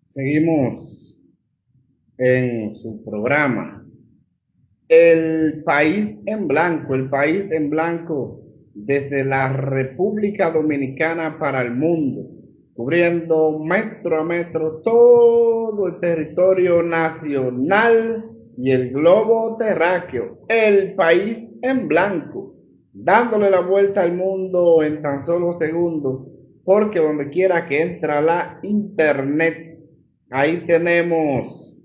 Seguimos en su programa. El país en blanco, el país en blanco desde la República Dominicana para el mundo, cubriendo metro a metro todo el territorio nacional y el globo terráqueo. El país en blanco, dándole la vuelta al mundo en tan solo segundos, porque donde quiera que entra la internet, ahí tenemos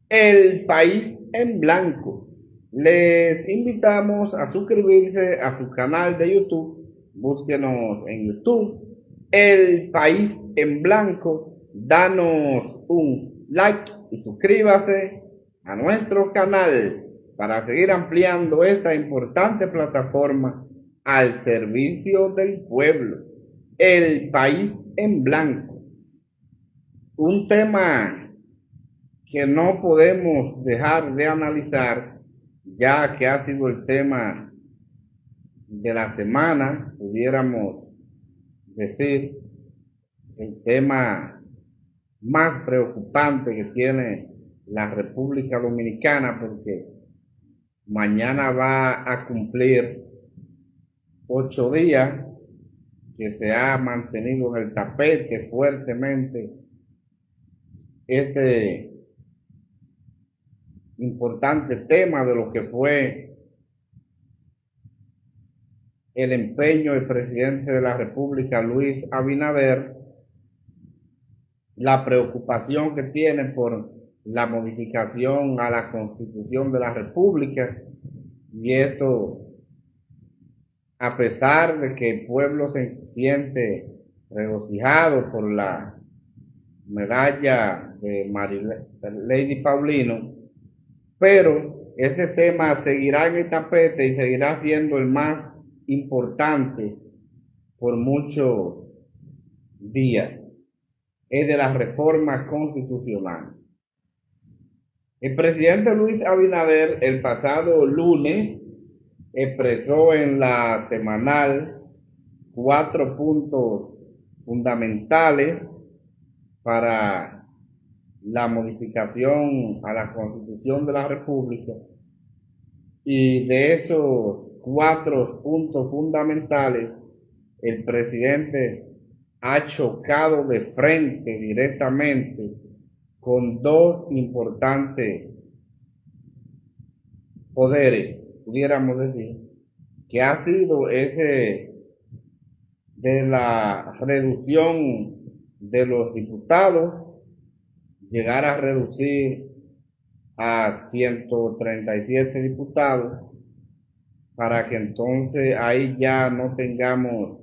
el país en blanco. Les invitamos a suscribirse a su canal de YouTube. Búsquenos en YouTube, El País en Blanco. Danos un like y suscríbase a nuestro canal para seguir ampliando esta importante plataforma al servicio del pueblo. El País en Blanco. Un tema que no podemos dejar de analizar, ya que ha sido el tema de la semana, pudiéramos decir, el tema más preocupante que tiene la República Dominicana, porque mañana va a cumplir 8 días que se ha mantenido en el tapete fuertemente este importante tema de lo que fue el empeño del presidente de la República, Luis Abinader, la preocupación que tiene por la modificación a la Constitución de la República, y esto a pesar de que el pueblo se siente regocijado por la medalla de Lady Paulino, pero este tema seguirá en el tapete y seguirá siendo el más importante por muchos días. Es de las reformas constitucionales. El presidente Luis Abinader el pasado lunes expresó en la semanal 4 puntos fundamentales para la modificación a la Constitución de la República, y de esos 4 puntos fundamentales el presidente ha chocado de frente directamente con 2 importantes poderes, pudiéramos decir, que ha sido ese de la reducción de los diputados, llegar a reducir a 137 diputados, para que entonces ahí ya no tengamos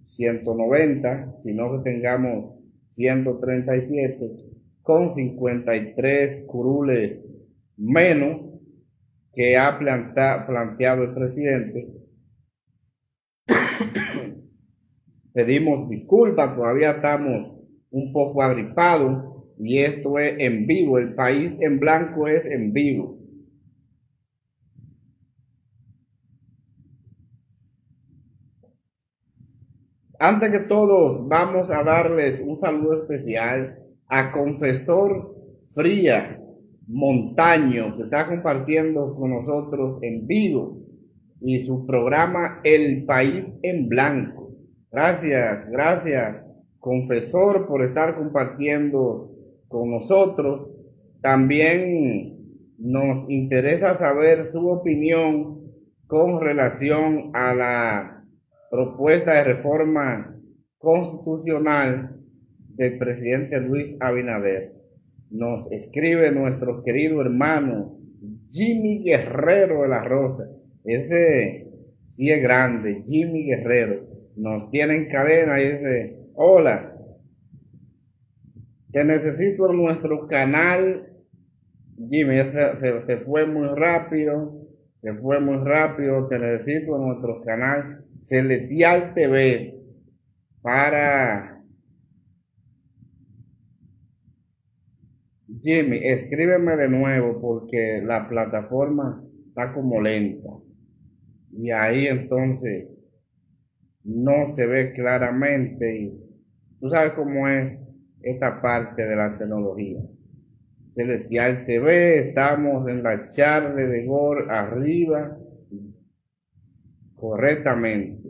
190, sino que tengamos 137 con 53 curules menos que ha planteado el presidente. Pedimos disculpas, todavía estamos un poco agripados y esto es en vivo. El país en blanco es en vivo. Antes que todo, vamos a darles un saludo especial a Confesor Fría Montaño, que está compartiendo con nosotros en vivo y su programa El País en Blanco. Gracias, Confesor, por estar compartiendo con nosotros. También nos interesa saber su opinión con relación a la propuesta de reforma constitucional del presidente Luis Abinader. Nos escribe nuestro querido hermano Jimmy Guerrero de la Rosa. Ese sí es grande, Jimmy Guerrero. Nos tiene en cadena y dice: hola, te necesito en nuestro canal. Jimmy, se fue muy rápido. Te necesito en nuestro canal Celestial TV para Jimmy, escríbeme de nuevo porque la plataforma está como lenta. Y ahí entonces no se ve claramente. Y tú sabes cómo es esta parte de la tecnología. Celestial TV, estamos en la Charle de Gol arriba, correctamente.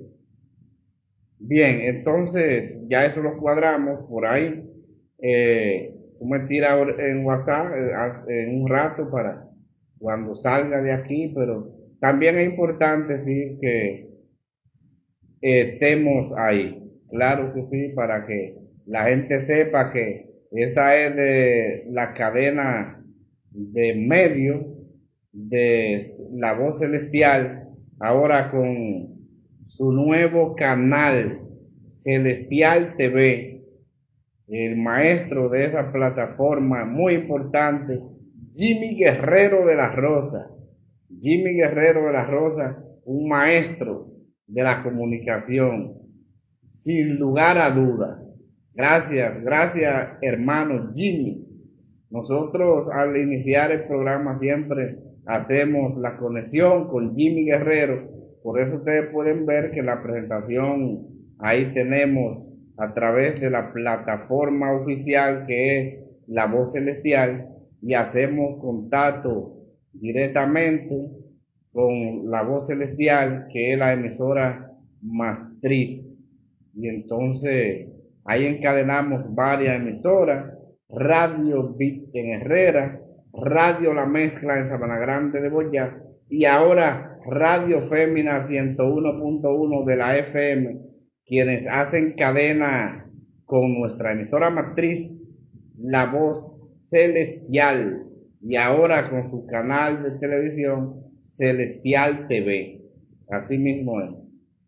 Bien, entonces ya eso lo cuadramos por ahí. Tú me tiras en WhatsApp en un rato para cuando salga de aquí, pero también es importante sí que estemos ahí. Claro que sí, para que la gente sepa que esa es de la cadena de medio de La Voz Celestial, ahora con su nuevo canal Celestial TV, el maestro de esa plataforma muy importante, Jimmy Guerrero de la Rosa. Jimmy Guerrero de la Rosa, un maestro de la comunicación, sin lugar a duda. Gracias, gracias hermano Jimmy. Nosotros al iniciar el programa siempre hacemos la conexión con Jimmy Guerrero. Por eso ustedes pueden ver que la presentación ahí tenemos a través de la plataforma oficial que es La Voz Celestial y hacemos contacto directamente con La Voz Celestial, que es la emisora matriz. Y entonces ahí encadenamos varias emisoras: Radio Beat en Herrera, Radio La Mezcla en Sabana Grande de Boyá y ahora Radio Fémina 101.1 de la FM, quienes hacen cadena con nuestra emisora matriz, La Voz Celestial, y ahora con su canal de televisión Celestial TV. Así mismo es.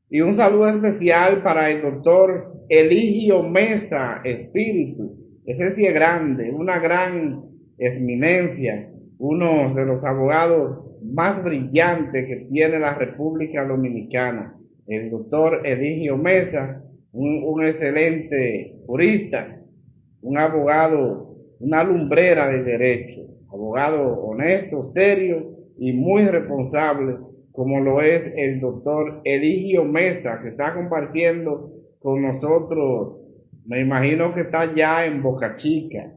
Y un saludo especial para el doctor Eligio Mesa Espíritu. Ese sí es grande, una gran eminencia, uno de los abogados más brillantes que tiene la República Dominicana. El doctor Eligio Mesa, un excelente jurista, un abogado, una lumbrera de derecho, abogado honesto, serio y muy responsable, como lo es el doctor Eligio Mesa, que está compartiendo con nosotros. Me imagino que está ya en Boca Chica,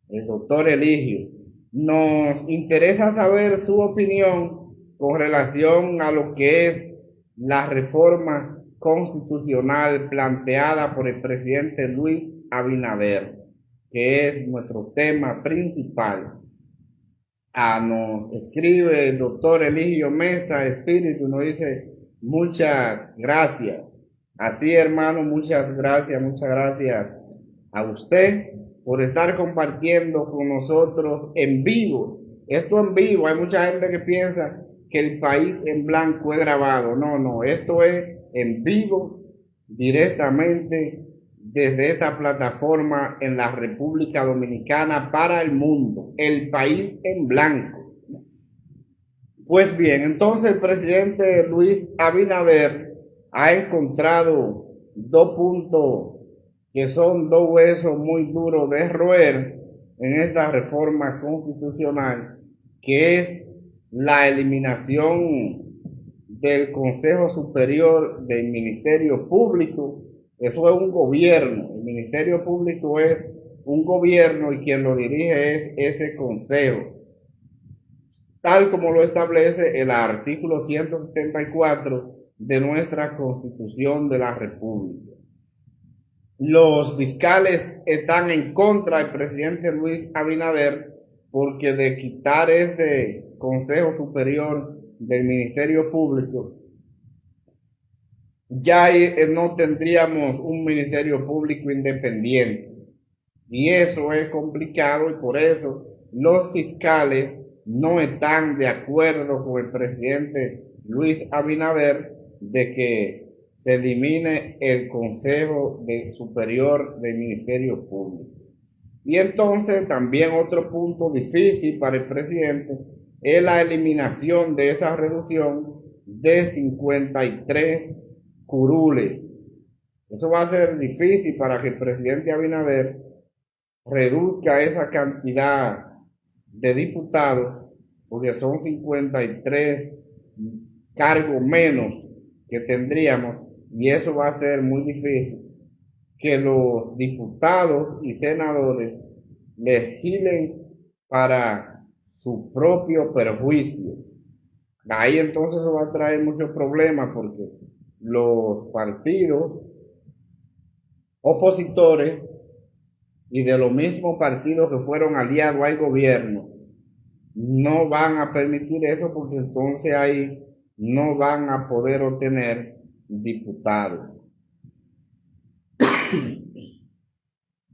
el doctor Eligio. Nos interesa saber su opinión con relación a lo que es la reforma constitucional planteada por el presidente Luis Abinader, que es nuestro tema principal. Nos escribe el doctor Eligio Mesa Espíritu, nos dice muchas gracias. Así, hermano, muchas gracias a usted por estar compartiendo con nosotros en vivo. Esto en vivo, hay mucha gente que piensa que el país en blanco es grabado. No, esto es en vivo, directamente desde esta plataforma en la República Dominicana para el mundo, el país en blanco. Pues bien, entonces el presidente Luis Abinader ha encontrado dos puntos que son dos huesos muy duros de roer en esta reforma constitucional, que es la eliminación del Consejo Superior del Ministerio Público. Eso es un gobierno, el Ministerio Público es un gobierno y quien lo dirige es ese consejo, tal como lo establece el artículo 174 de nuestra Constitución de la República. Los fiscales están en contra del presidente Luis Abinader porque de quitar este Consejo Superior del Ministerio Público ya no tendríamos un Ministerio Público independiente. Y eso es complicado y por eso los fiscales no están de acuerdo con el presidente Luis Abinader de que se elimine el Consejo Superior del Ministerio Público. Y entonces también otro punto difícil para el presidente es la eliminación de esa reducción de 53 curules. Eso va a ser difícil para que el presidente Abinader reduzca esa cantidad de diputados, porque son 53 cargos menos que tendríamos, y eso va a ser muy difícil que los diputados y senadores legislen para su propio perjuicio. Ahí entonces eso va a traer muchos problemas porque los partidos opositores y de los mismos partidos que fueron aliados al gobierno no van a permitir eso, porque entonces ahí no van a poder obtener diputados.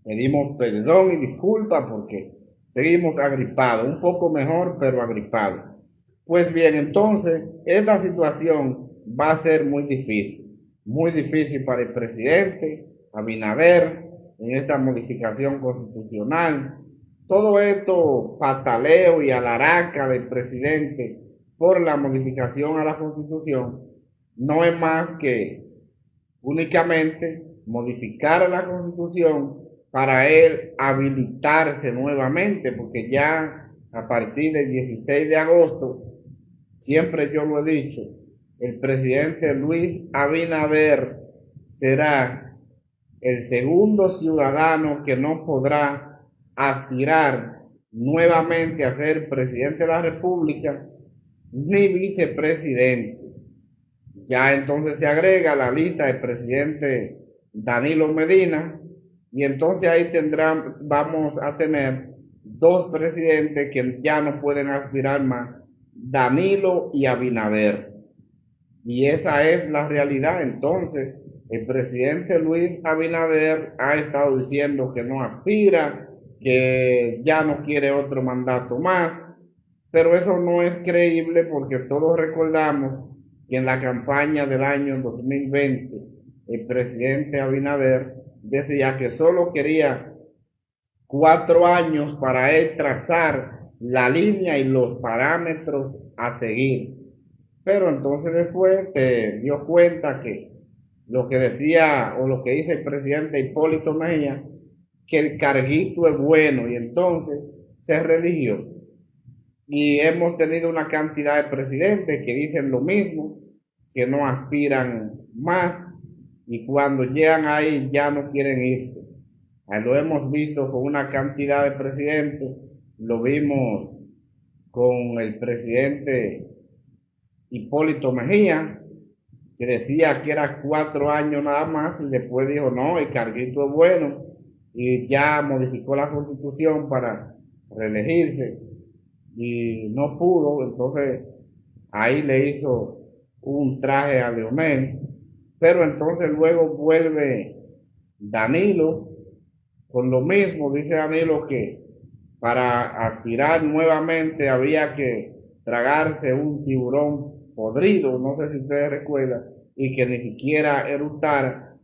Pedimos perdón y disculpa porque seguimos agripados, un poco mejor, pero agripados. Pues bien, entonces esta situación va a ser muy difícil para el presidente Abinader en esta modificación constitucional. Todo esto pataleo y alaraca del presidente por la modificación a la Constitución no es más que únicamente modificar la Constitución para él habilitarse nuevamente, porque ya a partir del 16 de agosto, siempre yo lo he dicho, el presidente Luis Abinader será el segundo ciudadano que no podrá aspirar nuevamente a ser presidente de la República ni vicepresidente. Ya entonces se agrega a la lista el presidente Danilo Medina, y entonces ahí vamos a tener dos presidentes que ya no pueden aspirar más, Danilo y Abinader. Y esa es la realidad. Entonces, el presidente Luis Abinader ha estado diciendo que no aspira, que ya no quiere otro mandato más, pero eso no es creíble porque todos recordamos que en la campaña del año 2020 el presidente Abinader decía que solo quería 4 años para él trazar la línea y los parámetros a seguir. Pero entonces después se dio cuenta que lo que decía o lo que dice el presidente Hipólito Mejía, que el carguito es bueno, y entonces se religió. Y hemos tenido una cantidad de presidentes que dicen lo mismo, que no aspiran más, y cuando llegan ahí ya no quieren irse. Lo hemos visto con una cantidad de presidentes, lo vimos con el presidente Hipólito Mejía, que decía que era 4 años nada más, y después dijo no, el carguito es bueno, y ya modificó la Constitución para reelegirse y no pudo. Entonces ahí le hizo un traje a Leonel, pero entonces luego vuelve Danilo con lo mismo. Dice Danilo que para aspirar nuevamente había que tragarse un tiburón podrido, no sé si ustedes recuerdan, y que ni siquiera eructara,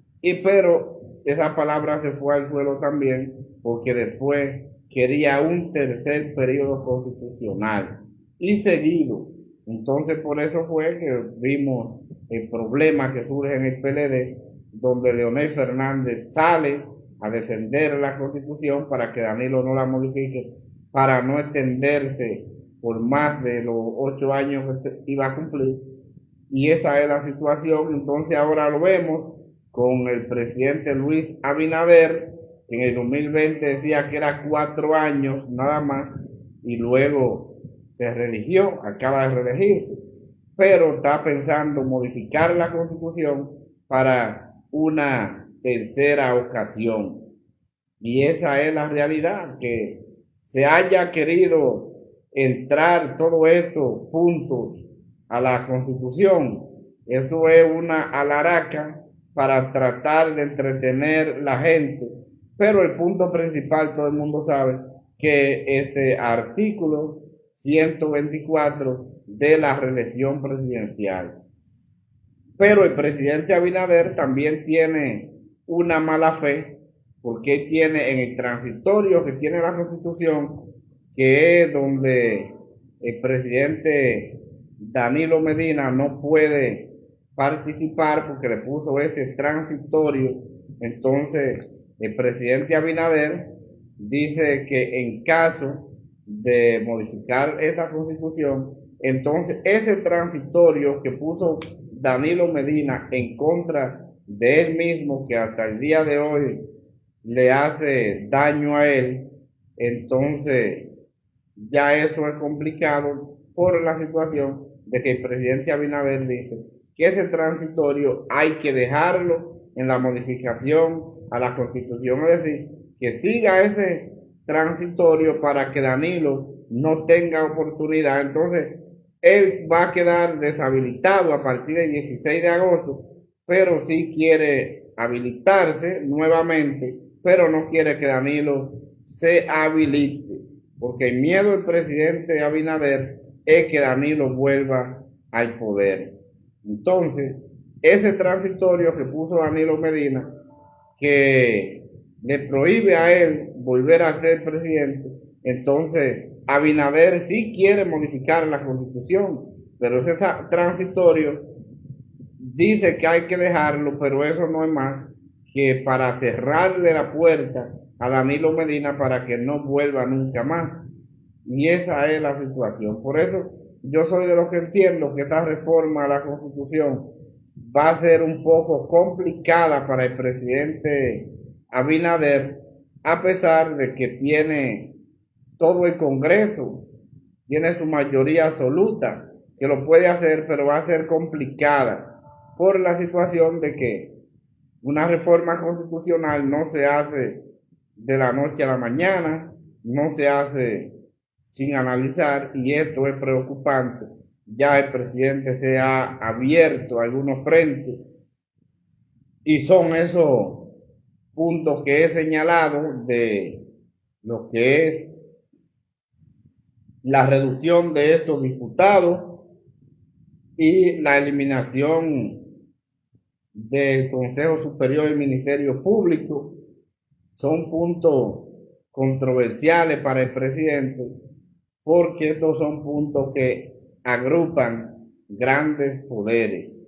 pero esa palabra se fue al suelo también, porque después quería un tercer periodo constitucional y seguido. Entonces por eso fue que vimos el problema que surge en el PLD, donde Leonel Fernández sale a defender la Constitución para que Danilo no la modifique, para no extenderse por más de los 8 años que iba a cumplir. Y esa es la situación. Entonces ahora lo vemos con el presidente Luis Abinader, que en el 2020 decía que era 4 años nada más, y luego se religió, acaba de reelegirse, pero está pensando modificar la Constitución para una tercera ocasión. Y esa es la realidad, que se haya querido entrar todos estos puntos a la Constitución. Eso es una alaraca para tratar de entretener la gente. Pero el punto principal, todo el mundo sabe que este artículo 124 de la reelección presidencial. Pero el presidente Abinader también tiene una mala fe, porque tiene en el transitorio que tiene la Constitución, que es donde el presidente Danilo Medina no puede participar porque le puso ese transitorio. Entonces el presidente Abinader dice que en caso de modificar esa constitución, entonces ese transitorio que puso Danilo Medina en contra de él mismo, que hasta el día de hoy le hace daño a él, entonces ya eso es complicado por la situación de que el presidente Abinader dice que ese transitorio hay que dejarlo en la modificación a la constitución, es decir, que siga ese transitorio para que Danilo no tenga oportunidad. Entonces, él va a quedar deshabilitado a partir del 16 de agosto, pero sí quiere habilitarse nuevamente, pero no quiere que Danilo se habilite, porque el miedo del presidente Abinader es que Danilo vuelva al poder. Entonces, ese transitorio que puso Danilo Medina, que le prohíbe a él volver a ser presidente, entonces Abinader sí quiere modificar la constitución, pero ese transitorio dice que hay que dejarlo, pero eso no es más que para cerrarle la puerta a Danilo Medina para que no vuelva nunca más. Y esa es la situación. Por eso yo soy de los que entiendo que esta reforma a la Constitución va a ser un poco complicada para el presidente Abinader, a pesar de que tiene todo el Congreso, tiene su mayoría absoluta, que lo puede hacer, pero va a ser complicada por la situación de que una reforma constitucional no se hace de la noche a la mañana, no se hace sin analizar, y esto es preocupante. Ya el presidente se ha abierto a algunos frentes y son esos puntos que he señalado de lo que es la reducción de estos diputados y la eliminación del Consejo Superior del Ministerio Público. Son puntos controversiales para el presidente, porque estos son puntos que agrupan grandes poderes.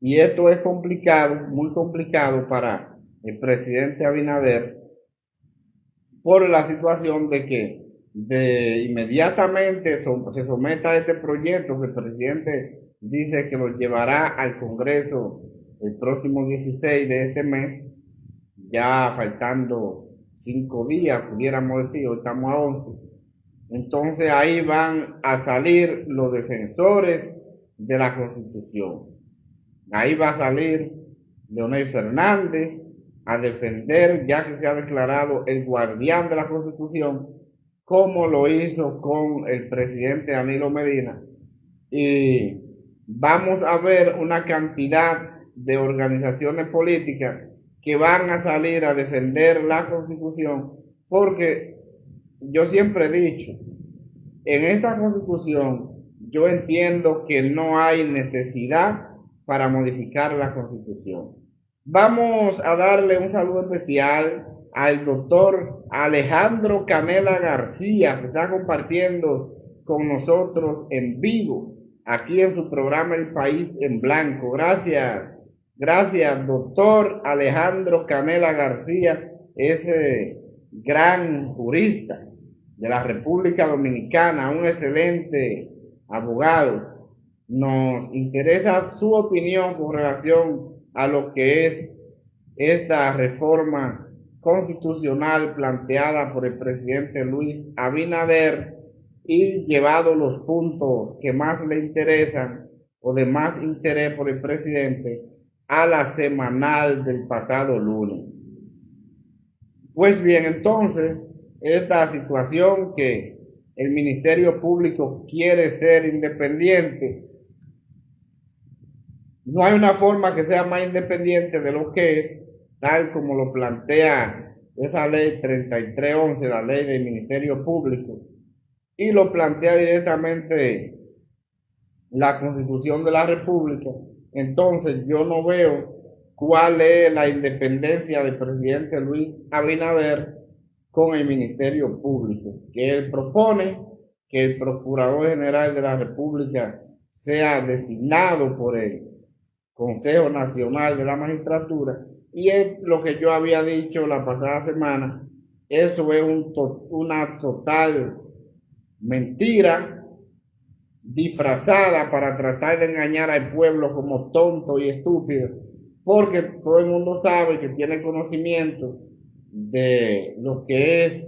Y esto es complicado, muy complicado para el presidente Abinader, por la situación de que inmediatamente se someta a este proyecto que el presidente dice que lo llevará al Congreso el próximo 16 de este mes, ya faltando 5 días, pudiéramos decir, hoy estamos a 11. Entonces ahí van a salir los defensores de la Constitución. Ahí va a salir Leonel Fernández a defender, ya que se ha declarado el guardián de la Constitución, como lo hizo con el presidente Danilo Medina. Y vamos a ver una cantidad de organizaciones políticas que van a salir a defender la Constitución, porque yo siempre he dicho, en esta Constitución yo entiendo que no hay necesidad para modificar la Constitución. Vamos a darle un saludo especial al doctor Alejandro Canela García, que está compartiendo con nosotros en vivo aquí en su programa El País en Blanco. Gracias, gracias, doctor Alejandro Canela García, ese gran jurista de la República Dominicana, un excelente abogado. Nos interesa su opinión con relación a lo que es esta reforma constitucional planteada por el presidente Luis Abinader y llevado los puntos que más le interesan o de más interés por el presidente a la semanal del pasado lunes. Pues bien, entonces, esta situación que el Ministerio Público quiere ser independiente, no hay una forma que sea más independiente de lo que es, tal como lo plantea esa ley 3311, la ley del Ministerio Público, y lo plantea directamente la Constitución de la República. Entonces yo no veo cuál es la independencia del presidente Luis Abinader con el Ministerio Público, que él propone que el Procurador General de la República sea designado por el Consejo Nacional de la Magistratura, y es lo que yo había dicho la pasada semana, Eso es una total mentira disfrazada para tratar de engañar al pueblo como tonto y estúpido, porque todo el mundo sabe que tiene conocimiento de lo que es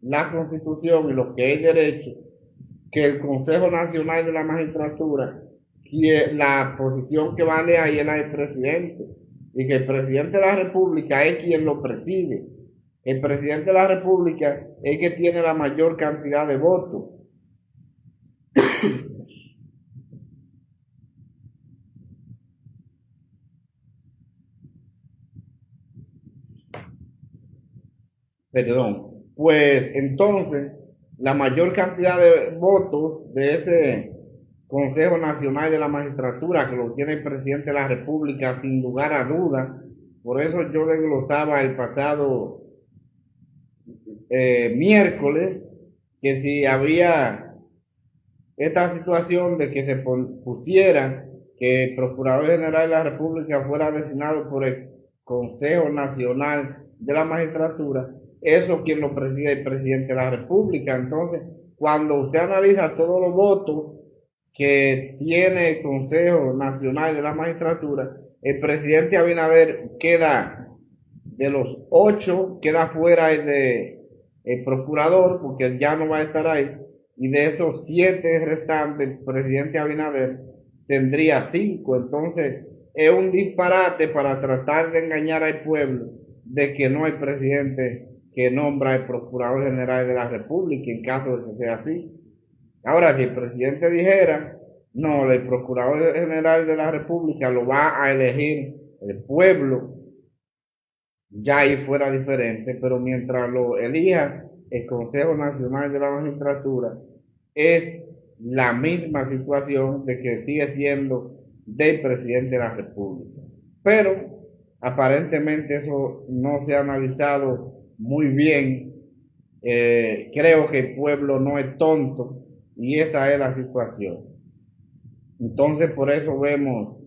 la Constitución y lo que es derecho, que el Consejo Nacional de la Magistratura, que la posición que vale ahí es la del presidente, y que el presidente de la República es quien lo preside. El presidente de la República es el que tiene la mayor cantidad de votos. Perdón. Pues entonces, la mayor cantidad de votos de ese Consejo Nacional de la Magistratura, que lo tiene el presidente de la República, sin lugar a dudas, por eso yo desglosaba el pasado miércoles, que si había esta situación de que se pusiera que el Procurador General de la República fuera designado por el Consejo Nacional de la Magistratura, eso quien lo preside el presidente de la República. Entonces, cuando usted analiza todos los votos que tiene el Consejo Nacional de la Magistratura, el presidente Abinader queda, de los 8, queda fuera el procurador, porque él ya no va a estar ahí, y de esos 7 restantes, el presidente Abinader tendría 5. Entonces, es un disparate para tratar de engañar al pueblo de que no hay presidente que nombra el Procurador General de la República, en caso de que sea así. Ahora, si el presidente dijera, no, el Procurador General de la República lo va a elegir el pueblo, ya ahí fuera diferente, pero mientras lo elija el Consejo Nacional de la Magistratura, es la misma situación de que sigue siendo del presidente de la República. Pero aparentemente eso no se ha analizado muy bien. Creo que el pueblo no es tonto y esa es la situación. Entonces por eso vemos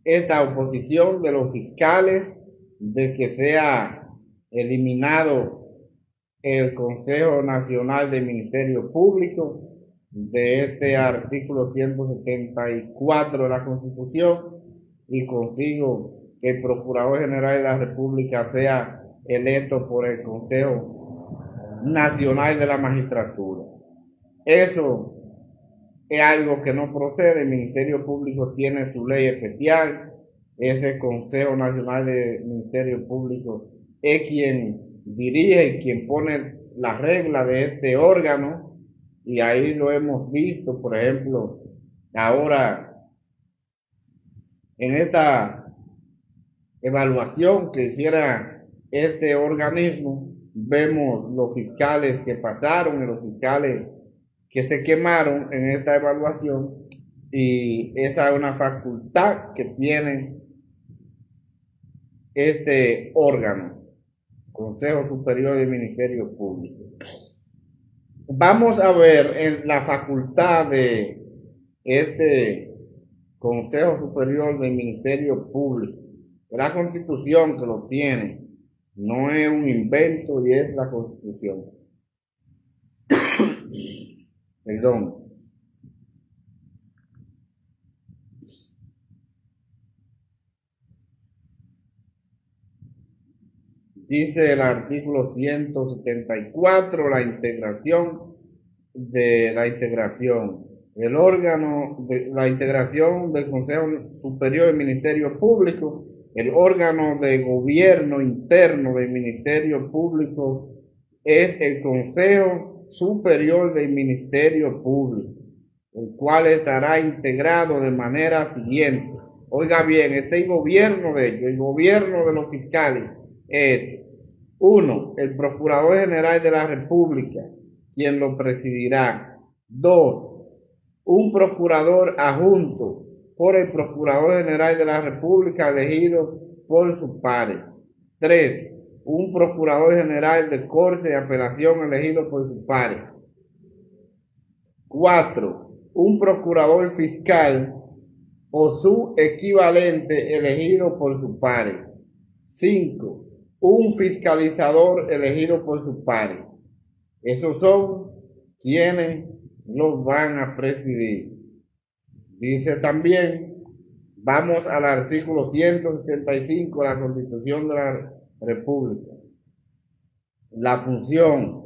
esta oposición de los fiscales de que sea eliminado el Consejo Nacional del Ministerio Público de este artículo 174 de la Constitución, y consigo que el Procurador General de la República sea electo por el Consejo Nacional de la Magistratura. Eso es algo que no procede. El Ministerio Público tiene su ley especial. Ese Consejo Nacional del Ministerio Público es quien dirige y quien pone la regla de este órgano, y ahí lo hemos visto, por ejemplo, ahora en esta evaluación que hiciera este organismo, vemos los fiscales que pasaron y los fiscales que se quemaron en esta evaluación, y esa es una facultad que tiene este órgano, Consejo Superior del Ministerio Público. Vamos a ver en la facultad de este Consejo Superior del Ministerio Público. La Constitución que lo tiene, no es un invento, y es la Constitución. Perdón. Dice el artículo 174, la integración de la integración. El órgano de la integración del Consejo Superior del Ministerio Público, el órgano de gobierno interno del Ministerio Público es el Consejo Superior del Ministerio Público, el cual estará integrado de manera siguiente. Oiga bien, este gobierno de ellos, el gobierno de los fiscales, es 1. El Procurador General de la República, quien lo presidirá. 2. Un procurador adjunto por el Procurador General de la República elegido por sus pares. 3. Un Procurador General de Corte de Apelación elegido por sus pares. 4. Un Procurador Fiscal o su equivalente elegido por sus pares. 5. un fiscalizador elegido por sus pares. Esos son quienes los van a presidir. Dice también, vamos al artículo 175 de la Constitución de la República. La función,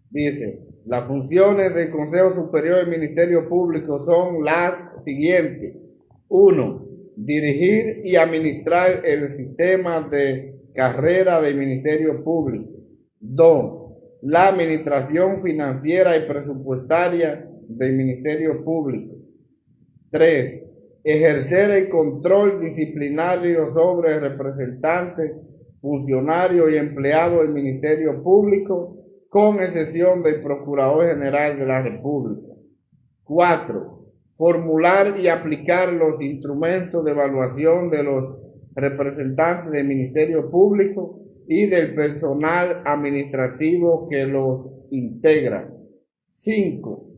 dice, las funciones del Consejo Superior del Ministerio Público son las siguientes. 1. Dirigir y administrar el sistema de carrera del Ministerio Público. 2. La administración financiera y presupuestaria del Ministerio Público. 3. Ejercer el control disciplinario sobre representantes, funcionarios y empleados del Ministerio Público, con excepción del Procurador General de la República. 4. Formular y aplicar los instrumentos de evaluación de los representantes del Ministerio Público y del personal administrativo que los integra. 5.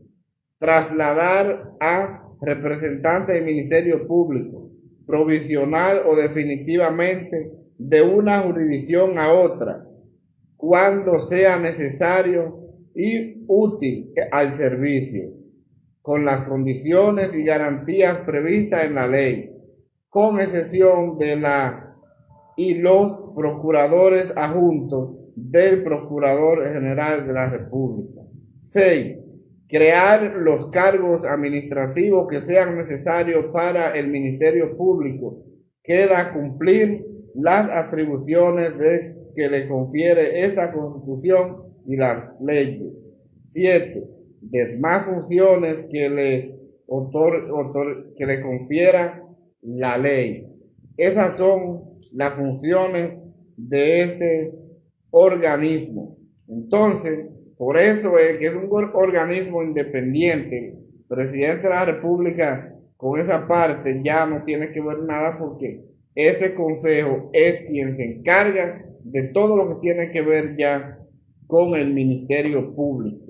Trasladar a representantes del Ministerio Público, provisional o definitivamente, de una jurisdicción a otra, cuando sea necesario y útil al servicio, con las condiciones y garantías previstas en la ley, con excepción de los procuradores adjuntos del Procurador General de la República. 6. Crear los cargos administrativos que sean necesarios para el Ministerio Público, queda cumplir las atribuciones que le confiere esta Constitución y las leyes. 7. Demás funciones que le confiera la ley. Esas son las funciones de este organismo. Entonces, por eso es que es un organismo independiente. El presidente de la República con esa parte ya no tiene que ver nada, porque ese consejo es quien se encarga de todo lo que tiene que ver ya con el Ministerio Público.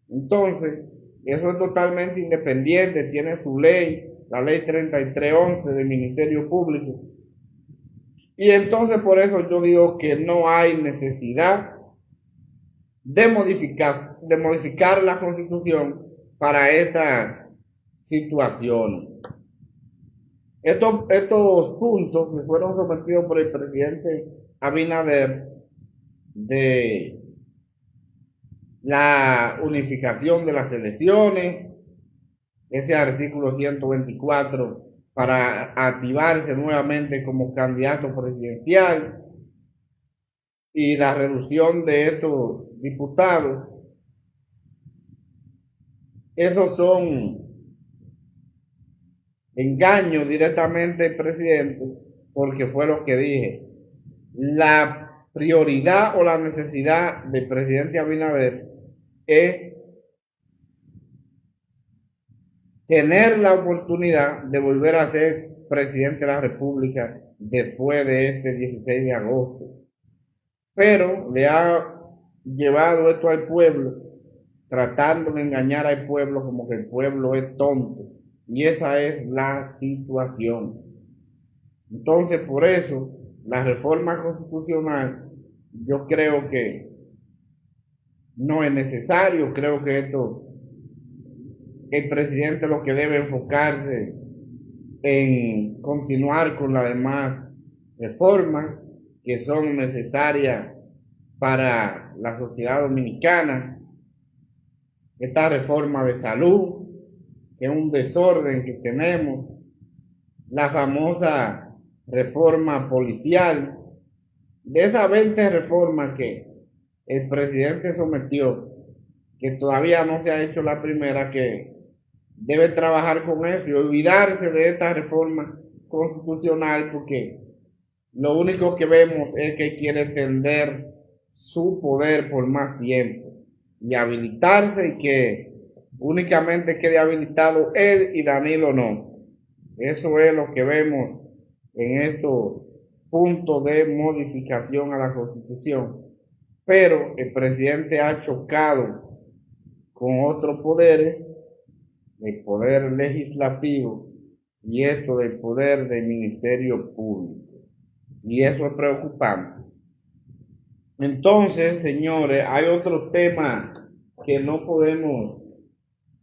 Entonces, eso es totalmente independiente, tiene su ley, la ley 3311 del Ministerio Público. Y entonces por eso yo digo que no hay necesidad de modificar la Constitución para esta situación. Estos puntos que fueron sometidos por el presidente Abinader, de la unificación de las elecciones, ese artículo 124 para activarse nuevamente como candidato presidencial, y la reducción de estos diputados, esos son engaños directamente del presidente, porque fue lo que dije. La prioridad o la necesidad del presidente Abinader es tener la oportunidad de volver a ser presidente de la República después de este 16 de agosto. Pero le ha llevado esto al pueblo, tratando de engañar al pueblo como que el pueblo es tonto. Y esa es la situación. Entonces, por eso, la reforma constitucional, yo creo que no es necesario. Creo que el presidente lo que debe enfocarse en continuar con las demás reformas que son necesarias para la sociedad dominicana. Esta reforma de salud, que es un desorden que tenemos, la famosa reforma policial. De esas 20 reformas que el presidente sometió, que todavía no se ha hecho la primera, que debe trabajar con eso y olvidarse de esta reforma constitucional, porque lo único que vemos es que quiere extender su poder por más tiempo y habilitarse, y que únicamente quede habilitado él y Danilo no. Eso es lo que vemos en estos puntos de modificación a la Constitución. Pero el presidente ha chocado con otros poderes, el poder legislativo y esto del poder del Ministerio Público. Y eso es preocupante. Entonces, señores, hay otro tema que no podemos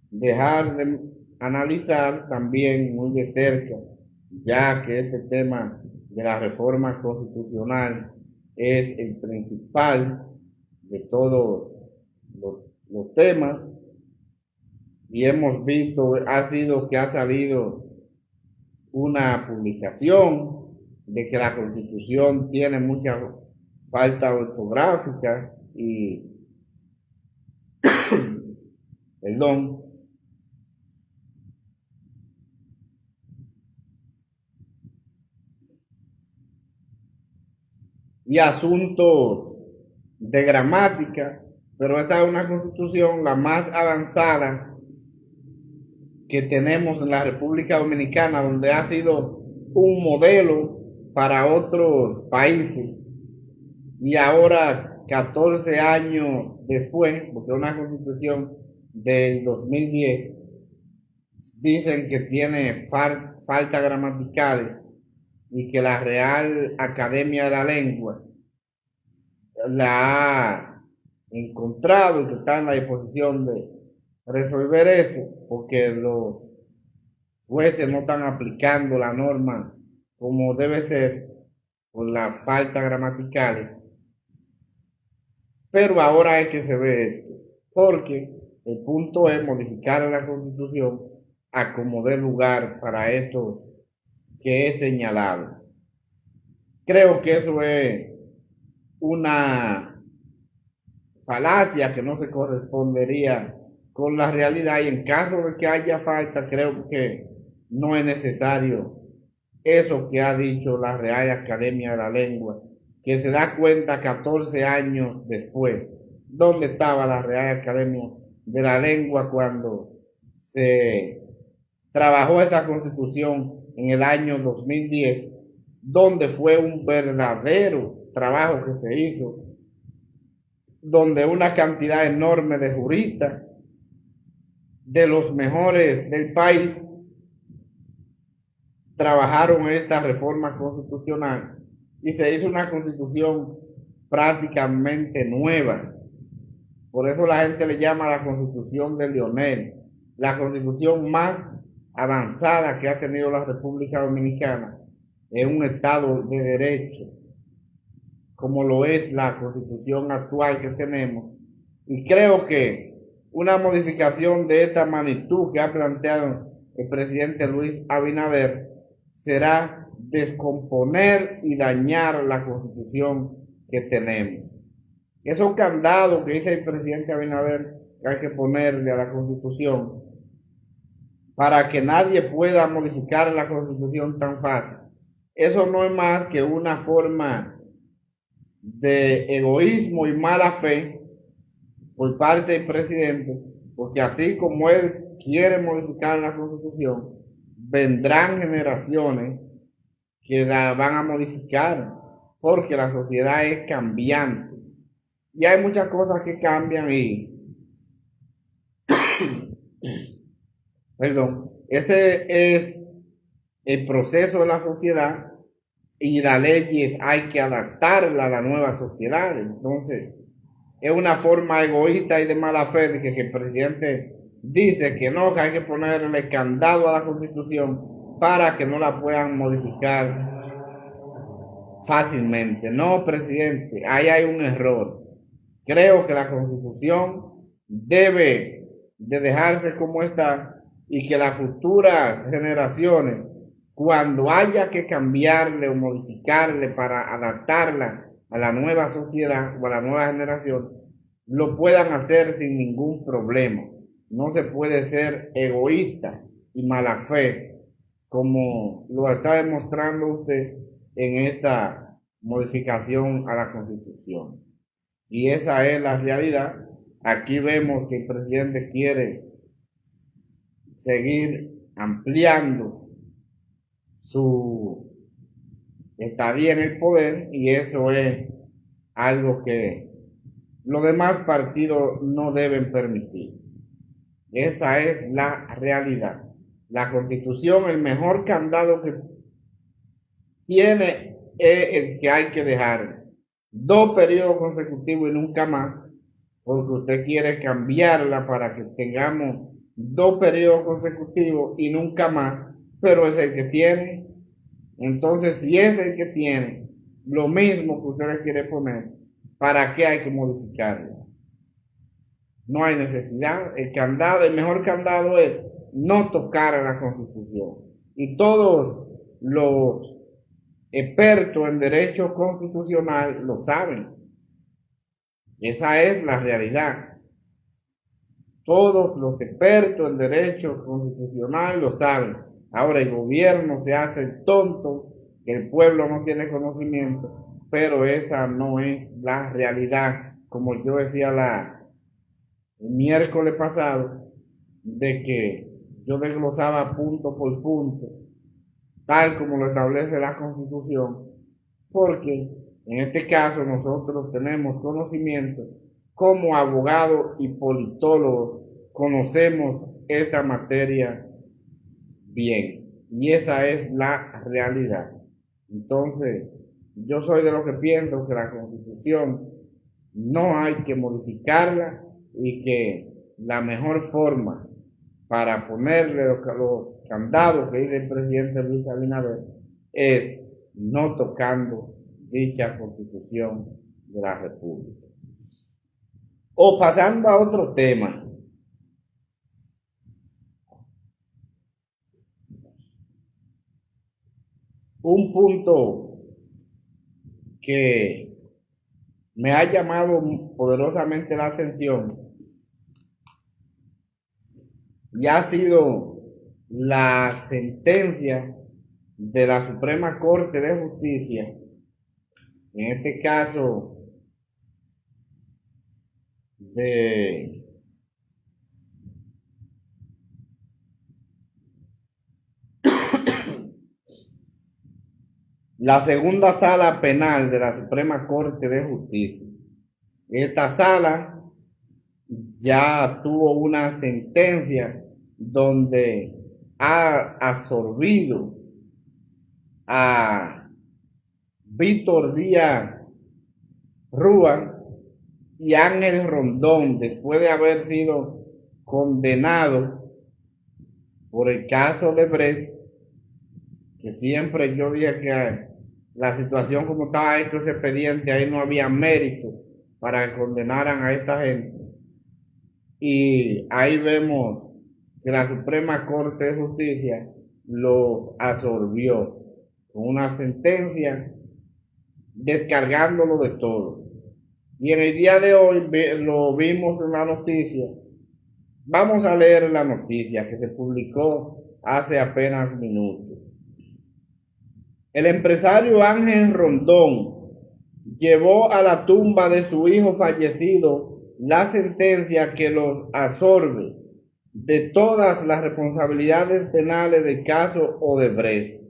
dejar de analizar también muy de cerca, ya que este tema de la reforma constitucional es el principal de todos los temas, y hemos visto, ha salido una publicación de que la Constitución tiene mucha falta ortográfica y, perdón, y asuntos de gramática, pero esta es una Constitución la más avanzada que tenemos en la República Dominicana, donde ha sido un modelo para otros países. Y ahora, 14 años después, porque es una Constitución del 2010, dicen que tiene faltas gramaticales y que la Real Academia de la Lengua la ha encontrado y que está en la disposición de resolver eso, porque los jueces no están aplicando la norma como debe ser por las faltas gramaticales. Pero ahora es que se ve esto, porque el punto es modificar la Constitución a como dé lugar para esto que he señalado. Creo que eso es una falacia que no se correspondería con la realidad, y en caso de que haya falta, creo que no es necesario eso que ha dicho la Real Academia de la Lengua, que se da cuenta 14 años después. ¿Dónde estaba la Real Academia de la Lengua cuando se trabajó esa Constitución en el año 2010? Donde fue un verdadero trabajo que se hizo, donde una cantidad enorme de juristas de los mejores del país trabajaron esta reforma constitucional y se hizo una constitución prácticamente nueva. Por eso la gente le llama la Constitución de Lionel, la constitución más avanzada que ha tenido la República Dominicana en un estado de derecho, como lo es la Constitución actual que tenemos. Y creo que una modificación de esta magnitud que ha planteado el presidente Luis Abinader será descomponer y dañar la Constitución que tenemos. Esos candados que dice el presidente Abinader que hay que ponerle a la Constitución para que nadie pueda modificar la Constitución tan fácil, eso no es más que una forma de egoísmo y mala fe por parte del presidente, porque así como él quiere modificar la Constitución, vendrán generaciones que la van a modificar, porque la sociedad es cambiante y hay muchas cosas que cambian y perdón, ese es el proceso de la sociedad, y las leyes hay que adaptarla a la nueva sociedad. Entonces es una forma egoísta y de mala fe de que el presidente dice que no, que hay que ponerle candado a la Constitución para que no la puedan modificar fácilmente. No, presidente, ahí hay un error. Creo que la Constitución debe de dejarse como está, y que las futuras generaciones, cuando haya que cambiarle o modificarle para adaptarla a la nueva sociedad o a la nueva generación, lo puedan hacer sin ningún problema. No se puede ser egoísta y mala fe como lo está demostrando usted en esta modificación a la Constitución. Y esa es la realidad. Aquí vemos que el presidente quiere seguir ampliando su estadía en el poder, y eso es algo que los demás partidos no deben permitir. Esa es la realidad. La Constitución, el mejor candado que tiene es el que hay que dejar 2 periodos consecutivos y nunca más, porque usted quiere cambiarla para que tengamos 2 periodos consecutivos y nunca más, pero es el que tiene. Entonces, si es el que tiene lo mismo que usted le quiere poner, ¿para qué hay que modificarlo? No hay necesidad. El mejor candado es no tocar a la Constitución. Y todos los expertos en derecho constitucional lo saben. Esa es la realidad. Todos los expertos en derecho constitucional lo saben. Ahora el gobierno se hace el tonto, que el pueblo no tiene conocimiento, pero esa no es la realidad. Como yo decía el miércoles pasado, de que yo desglosaba punto por punto, tal como lo establece la Constitución, porque en este caso nosotros tenemos conocimiento como abogados y politólogos, conocemos esta materia bien, y esa es la realidad. Entonces, yo soy de los que pienso que la Constitución no hay que modificarla y que la mejor forma para ponerle los candados que dice el presidente Luis Abinader es no tocando dicha Constitución de la República. O pasando a otro tema. Un punto que me ha llamado poderosamente la atención y ha sido la sentencia de la Suprema Corte de Justicia, en este caso de la segunda sala penal de la Suprema Corte de Justicia. Esta sala ya tuvo una sentencia donde ha absorbido a Víctor Díaz Rúa y Ángel Rondón después de haber sido condenado por el caso de Brecht, que siempre yo dije que la situación como estaba hecho ese expediente, ahí no había mérito para que condenaran a esta gente. Y ahí vemos que la Suprema Corte de Justicia lo absorbió con una sentencia descargándolo de todo. Y en el día de hoy lo vimos en la noticia. Vamos a leer la noticia que se publicó hace apenas minutos. El empresario Ángel Rondón llevó a la tumba de su hijo fallecido la sentencia que los absorbe de todas las responsabilidades penales del caso Odebrecht.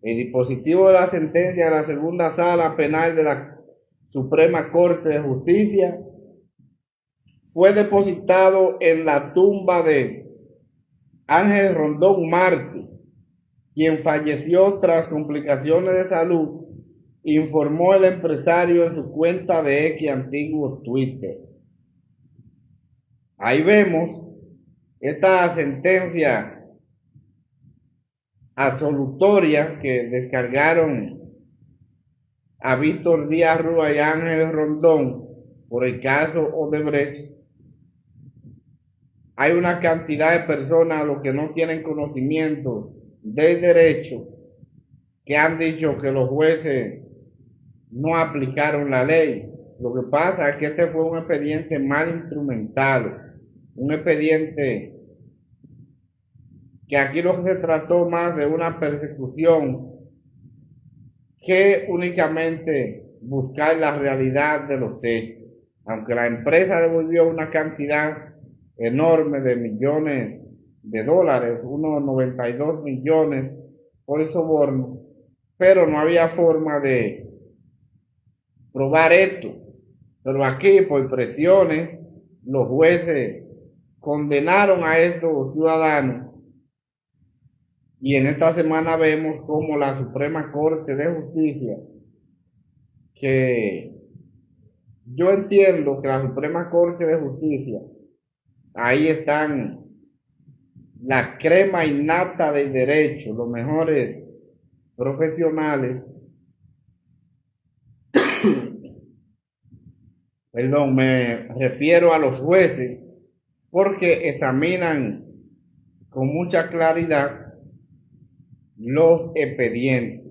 El dispositivo de la sentencia de la segunda sala penal de la Suprema Corte de Justicia fue depositado en la tumba de Ángel Rondón Mártir, quien falleció tras complicaciones de salud, informó el empresario en su cuenta de X, antiguo Twitter. Ahí vemos esta sentencia absolutoria que descargaron a Víctor Díaz Rúa y Ángel Rondón por el caso Odebrecht. Hay una cantidad de personas, los que no tienen conocimiento del derecho, que han dicho que los jueces no aplicaron la ley. Lo que pasa es que este fue un expediente mal instrumentado, un expediente que aquí lo que se trató más de una persecución que únicamente buscar la realidad de los hechos. Aunque la empresa devolvió una cantidad enorme de millones de dólares, unos 92 millones por soborno, pero no había forma de probar esto. Pero aquí, por presiones, los jueces condenaron a estos ciudadanos. Y en esta semana vemos como la Suprema Corte de Justicia, que yo entiendo que la Suprema Corte de Justicia, ahí están la crema innata del derecho, los mejores profesionales, perdón, me refiero a los jueces, porque examinan con mucha claridad los expedientes.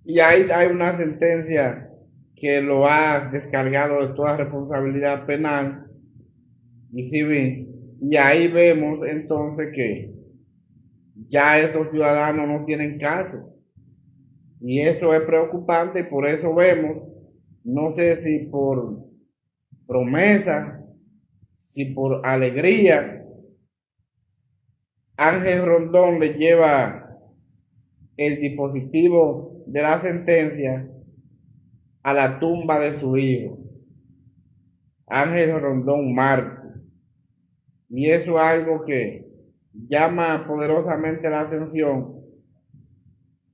Y ahí hay una sentencia que lo ha descargado de toda responsabilidad penal y civil. Y ahí vemos entonces que ya estos ciudadanos no tienen caso. Y eso es preocupante y por eso vemos, no sé si por promesa, si por alegría, Ángel Rondón le lleva el dispositivo de la sentencia a la tumba de su hijo, Ángel Rondón Mártir. Y eso es algo que llama poderosamente la atención,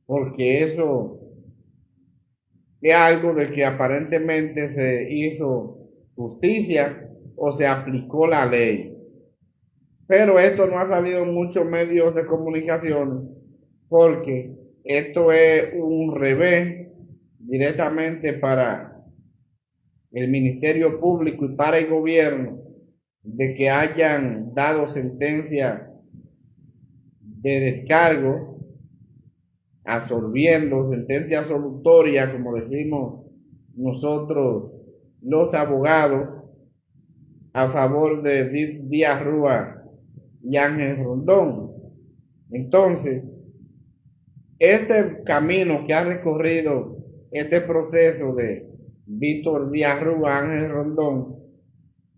porque eso es algo de que aparentemente se hizo justicia o se aplicó la ley. Pero esto no ha salido en muchos medios de comunicación, porque esto es un revés directamente para el Ministerio Público y para el gobierno de que hayan dado sentencia de descargo, absorbiendo sentencia absolutoria, como decimos nosotros los abogados, a favor de Díaz Rúa y Ángel Rondón. Entonces, este camino que ha recorrido este proceso de Víctor Díaz Rúa, Ángel Rondón,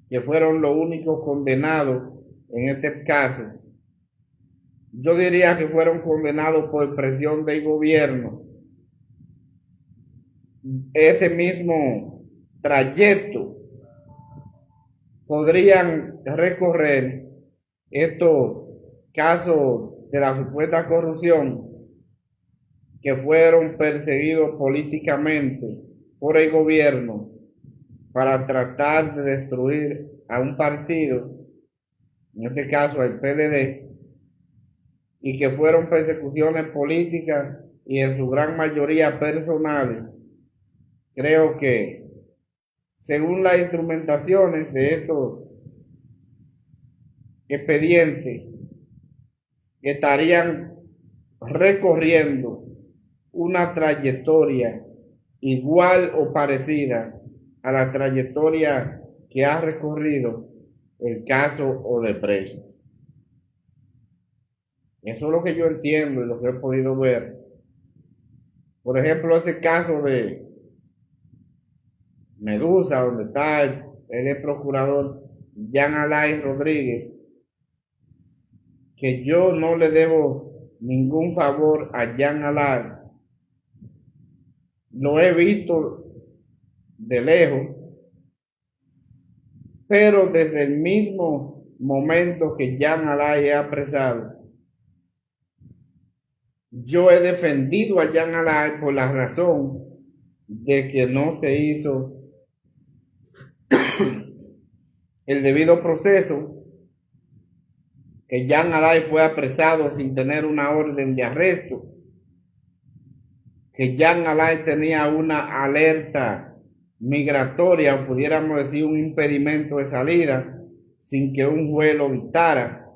que fueron los únicos condenados en este caso, yo diría que fueron condenados por presión del gobierno. Ese mismo trayecto podrían recorrer estos casos de la supuesta corrupción que fueron perseguidos políticamente por el gobierno para tratar de destruir a un partido, en este caso el PLD, y que fueron persecuciones políticas y en su gran mayoría personales. Creo que según las instrumentaciones de estos expedientes, estarían recorriendo una trayectoria igual o parecida a la trayectoria que ha recorrido el caso Odebrecht. Eso es lo que yo entiendo y lo que he podido ver. Por ejemplo, ese caso de Medusa, donde está el procurador Jean Alain Rodríguez, que yo no le debo ningún favor a Jean Alain. Lo he visto de lejos, pero desde el mismo momento que Jean Alain es apresado, yo he defendido a Jean Alain por la razón de que no se hizo el debido proceso, que Jean Alain fue apresado sin tener una orden de arresto, que Jean Alain tenía una alerta migratoria, o pudiéramos decir un impedimento de salida, sin que un juez lo dictara,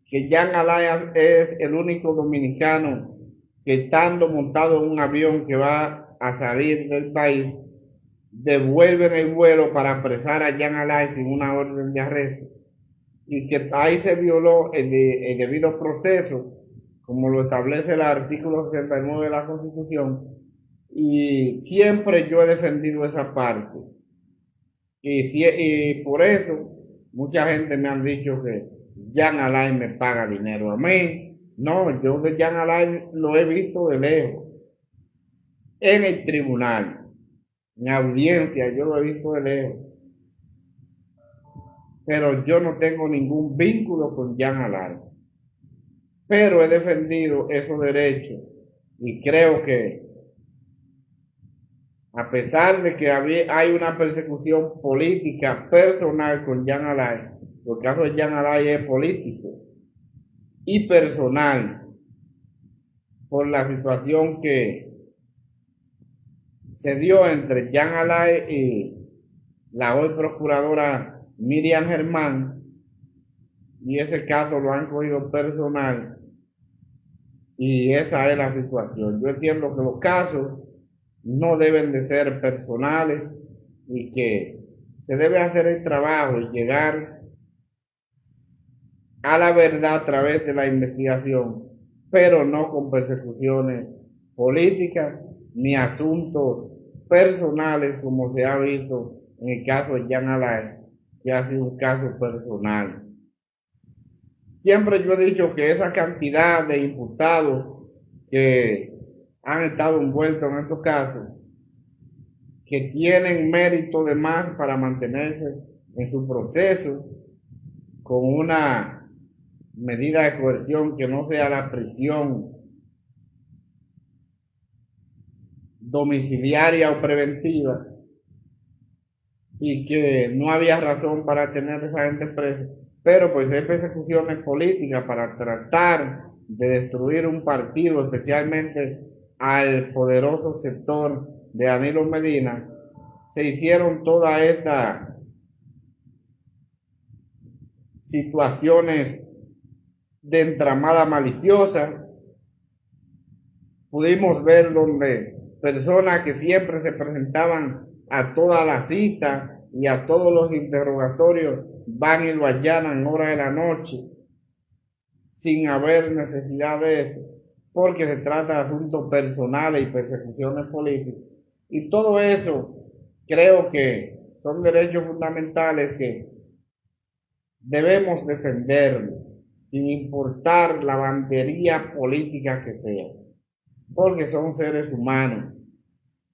que Jean Alain es el único dominicano que estando montado en un avión que va a salir del país, devuelven el vuelo para apresar a Jean Alain sin una orden de arresto, y que ahí se violó el debido proceso, como lo establece el artículo 69 de la Constitución, y siempre yo he defendido esa parte. Y por eso mucha gente me han dicho que Jean Alain me paga dinero a mí. No, yo de Jean Alain lo he visto de lejos. En el tribunal, en audiencia, yo lo he visto de lejos. Pero yo no tengo ningún vínculo con Jean Alain. Pero he defendido esos derechos y creo que a pesar de que hay una persecución política personal con Jean Alain, el caso de Jean Alain es político y personal por la situación que se dio entre Jean Alain y la hoy procuradora Miriam Germán, y ese caso lo han cogido personal, y esa es la situación. Yo entiendo que los casos no deben de ser personales y que se debe hacer el trabajo y llegar a la verdad a través de la investigación, pero no con persecuciones políticas ni asuntos personales como se ha visto en el caso de Jean Alain, que ha sido un caso personal. Siempre yo he dicho que esa cantidad de imputados que han estado envueltos en estos casos, que tienen mérito de más para mantenerse en su proceso con una medida de coerción que no sea la prisión domiciliaria o preventiva, y que no había razón para tener a esa gente presa, pero pues hay persecuciones políticas para tratar de destruir un partido, especialmente al poderoso sector de Danilo Medina. Se hicieron todas estas situaciones de entramada maliciosa. Pudimos ver donde personas que siempre se presentaban a toda la cita y a todos los interrogatorios van y lo allanan en hora de la noche sin haber necesidad de eso, porque se trata de asuntos personales y persecuciones políticas. Y todo eso creo que son derechos fundamentales que debemos defender sin importar la bandería política que sea, porque son seres humanos.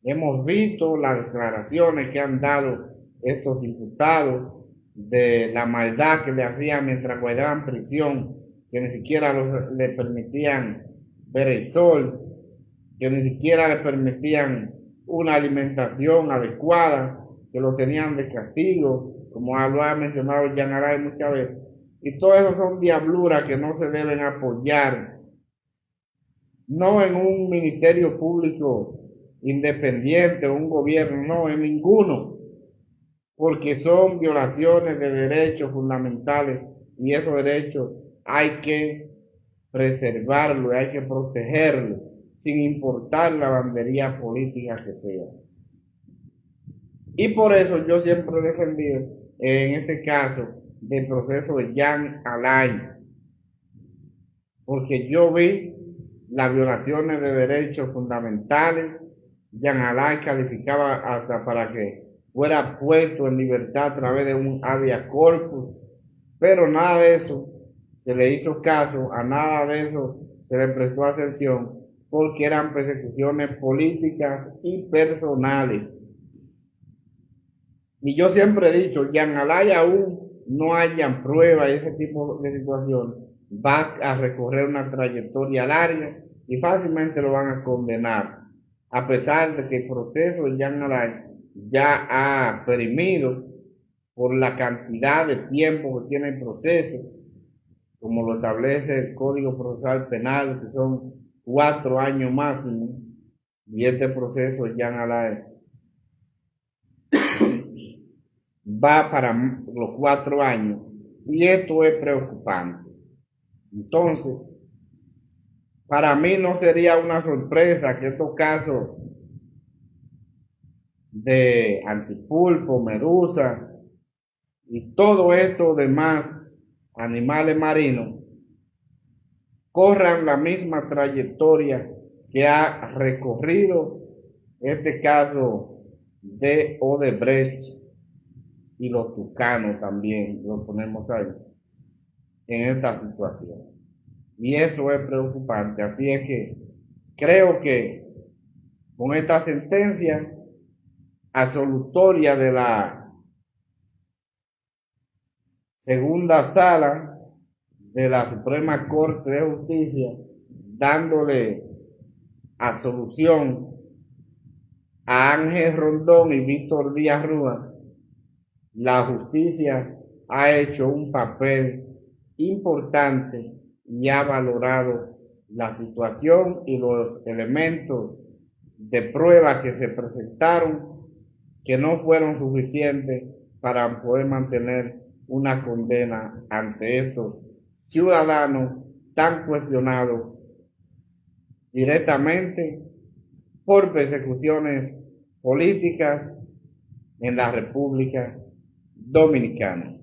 Hemos visto las declaraciones que han dado estos imputados de la maldad que le hacían mientras guardaban prisión, que ni siquiera le permitían ver el sol, que ni siquiera le permitían una alimentación adecuada, que lo tenían de castigo, como lo ha mencionado Jean Alain muchas veces. Y todo eso son diabluras que no se deben apoyar, no en un ministerio público independiente o un gobierno, no, en ninguno, porque son violaciones de derechos fundamentales, y esos derechos hay que preservarlos, hay que protegerlos, sin importar la bandería política que sea. Y por eso yo siempre he defendido, en este caso, del proceso de Jean Alain, porque yo vi las violaciones de derechos fundamentales. Jean Alain calificaba hasta para que fuera puesto en libertad a través de un habeas corpus, pero nada de eso se le hizo caso, a nada de eso se le prestó atención, porque eran persecuciones políticas y personales. Y yo siempre he dicho, Jean Alain aún no hayan pruebas de ese tipo de situación, va a recorrer una trayectoria larga y fácilmente lo van a condenar, a pesar de que el proceso de Jean Alain ya ha perimido por la cantidad de tiempo que tiene el proceso, como lo establece el Código Procesal Penal, que son 4 años máximo, y este proceso de Jean Alain va para los 4 años, y esto es preocupante. Entonces, para mí no sería una sorpresa que estos casos de Antipulpo, Medusa y todo esto demás animales marinos corran la misma trayectoria que ha recorrido este caso de Odebrecht, y los tucanos también lo ponemos ahí en esta situación, y eso es preocupante. Así es que creo que con esta sentencia absolutoria de la segunda sala de la Suprema Corte de Justicia, dándole absolución a Ángel Rondón y Víctor Díaz Rúa, la justicia ha hecho un papel importante y ha valorado la situación y los elementos de prueba que se presentaron que no fueron suficientes para poder mantener una condena ante estos ciudadanos tan cuestionados directamente por persecuciones políticas en la República Dominicana.